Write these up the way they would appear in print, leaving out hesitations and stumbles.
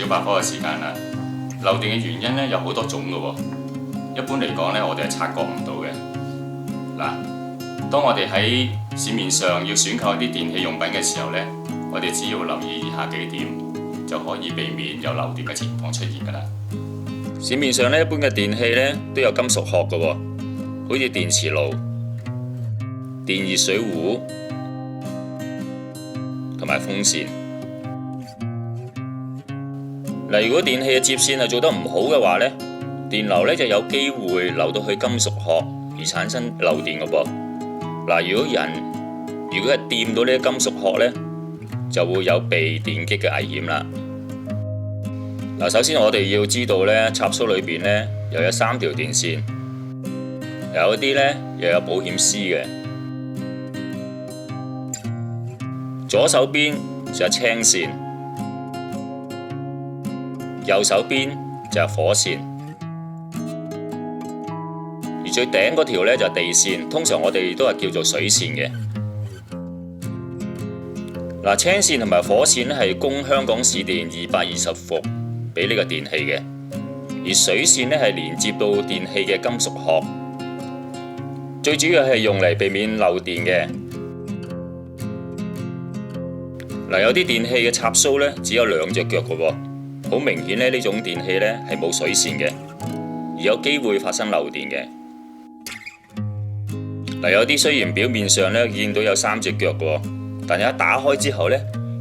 小百科嘅時間啦。漏電嘅原因咧有好多種嘅喎，一般嚟講咧我哋係察覺唔到嘅。嗱，當我哋喺市面上要選購一啲電器用品嘅時候咧，我哋只要留意以下幾點，就可以避免有漏電嘅情況出現㗎啦。市面上咧一般嘅電器咧都有金屬殼嘅喎，好似電磁爐、電熱水壺同埋風扇。嗱，如果電器嘅接線係做得唔好嘅話呢，電流呢就有機會流到去金屬殼而產生漏電嘅噃。嗱，如果係掂到呢啲金屬殼呢，就會有被電擊嘅危險啦。嗱，首先我哋要知道呢，插蘇裏邊呢又有3條電線，有啲呢又有保險絲嘅。左手邊就有青線，右手邊就係火線，而最頂嗰條呢就係地線，通常我哋都係叫做水線嘅。嗱，青線同埋火線呢係供香港市電220伏俾呢個電器嘅，而水線呢係連接到電器嘅金屬殼，最主要係用嚟避免漏電嘅。嗱，有啲電器嘅插蘇呢只有2隻腳嘅喎。好明顯呢種電器呢係冇水線嘅，而有機會發生漏電嘅。嗱，有啲雖然表面上呢見到有3隻腳嘅，但係一打開之後呢，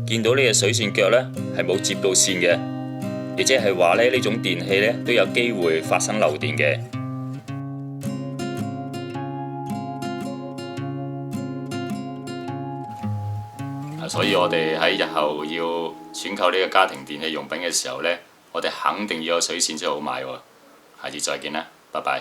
見到呢隻水線腳呢係冇接到線嘅，亦即係話呢種電器呢都有機會發生漏電嘅。所以我哋喺日後要選購呢個家庭電器用品嘅時候呢，我哋肯定要有水線先好買喎。下次再見啦，拜拜。